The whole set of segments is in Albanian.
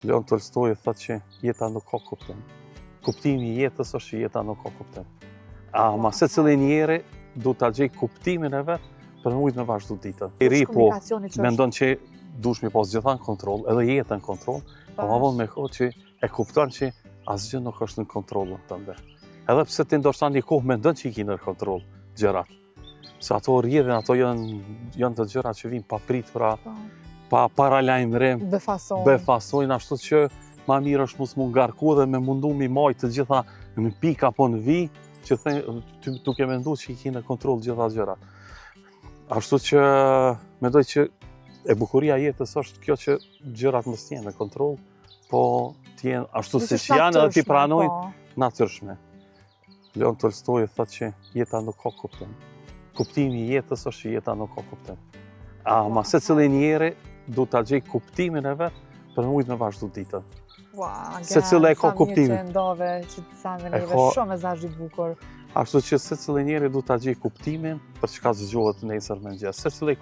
Leon Tolstoi thotë që jeta nuk ka kuptim. Kuptimi i jetës është që jeta nuk ka kuptim. Ama secili njeri du ta gjej kuptimin e vet për mujt me vazhdu ditën. I ri po mendon që dush mi pas gjitha në kontroll, edhe jetën në kontroll, po ma vonë me kohë që e kupton që asgjë nuk është në kontrollën tënde. Edhe pse ti ndoshta një kohë mendon që i ki në kontroll gjërat. Se ato rrjedhin, ato janë të gjëra që vinë pa prit, pra pa paralajmërim, befasojnë, ashtu që ma mirë është mos mu ngarku dhe me mundu mi majtë të gjitha në pika apo në vi, që duke mendu që i ki në kontroll gjitha gjërat. Ashtu që mendoj që e bukuria jetës është kjo që gjërat mos t'jenë në kontroll, po t'jenë ashtu si që janë edhe t'i pranojnë natyrshme. Leon Tolstoi thotë që jeta nuk ka kuptim. Kuptimi i jetës është që jeta nuk ka kuptim. Ama secili njeri du ta gjej kuptimin e vet për mujt me vazhdu ditën. Secili e ka kuptimin. Shumë mesazh i bukur. Ashtu që secili njeri du ta gjej kuptimin për çka zgjohet nesër mëngjes. Secili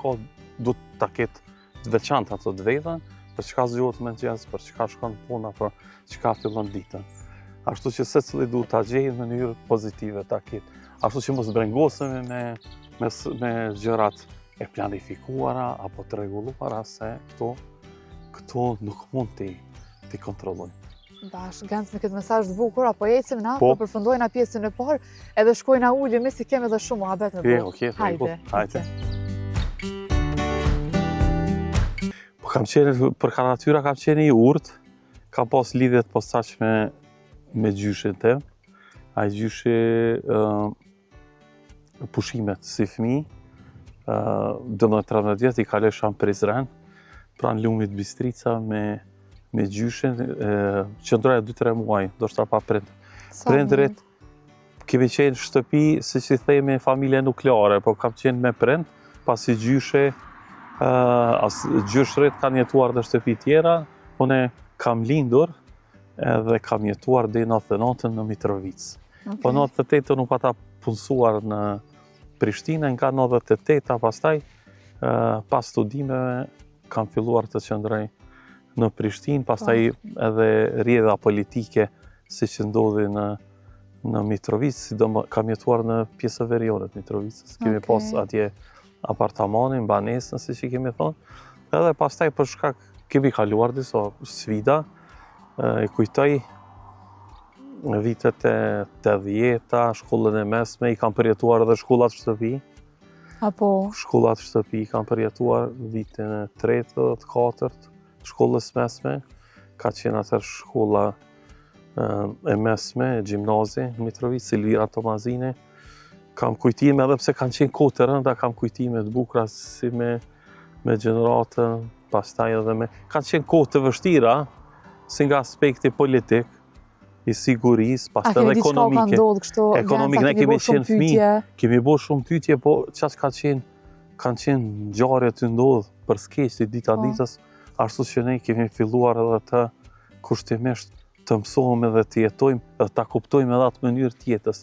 du ta ketë të veçantë ato të vetën, për çka zgjohet mëngjes, për çka shkon puna, për çka fillon ditën. Ashtu që secili du ta gjej në mënyrë pozitive ta ketë. Ashtu që mos brengosemi me gjërat e planifikuara apo të rregulluara, se këto nuk mund t'i kontrollojnë. Bash, Genc, me këtë mesazh të bukur, apo ecim na, po përfundojna pjesën e parë, edhe shkojna ulemi si kemi edhe shumë muhabet me bu. Hajde. Për kanatyra kam qenë i urtë, kam pas lidhje të posaçme me gjyshin tim. Ai gjyshi pushimet si fëmijë, 12-13 vjet i kaloj Sham Prizren, pranë lumit Bistrica me gjyshin, qëndroja 2-3 muaj, ndoshta pa prind. Prindrit kemi qenë shtëpi, siç i themi, familje nukleare, po kam qenë me prind, pasi gjyshrit kanë jetuar në shtëpi tjera, unë kam lindur edhe kam jetuar deri në 99 në Mitrovic. Po në 98 nuk pata punësuar në Prishtinë, nga 98 pastaj, pas studimeve, kam filluar të qëndroj në Prishtinë, pastaj edhe rrjedha politike si që ndodhi në Mitrovic, kam jetuar në pjesë veriore të Mitrovicës. Kemi pas atje apartamanin, banesën, si që kemi thonë, edhe pastaj për shkak kemi kaluar disa sfida, i kujtoj në vitet e 80-ta, shkollën e mesme, i kam përjetuar edhe shkollat shtëpi. Shkollat shtëpi i kam përjetuar në vitin e 3-të, 4-të, shkollës mesme. Ka qenë atër shkolla e mesme, gjimnazi, në Mitrovic, Silvira Tomazini. Kam kujtime edhe pse kanë qenë kohë të rënda, kam kujtime të bukura si me gjeneratën, pastaj edhe kanë qenë kohë të vështira, si nga aspekti politik, i sigurisë, pastaj edhe ekonomike. Ekonomik, ne kemi qenë fëmijë, kemi bërë shumë pyetje, po çfarë kanë qenë ngjarje të ndodh për skeq të ditës, ashtu që ne kemi filluar edhe të kushtimisht të mësohemi dhe të jetojmë, dhe ta kuptojmë edhe atë mënyrë të jetës.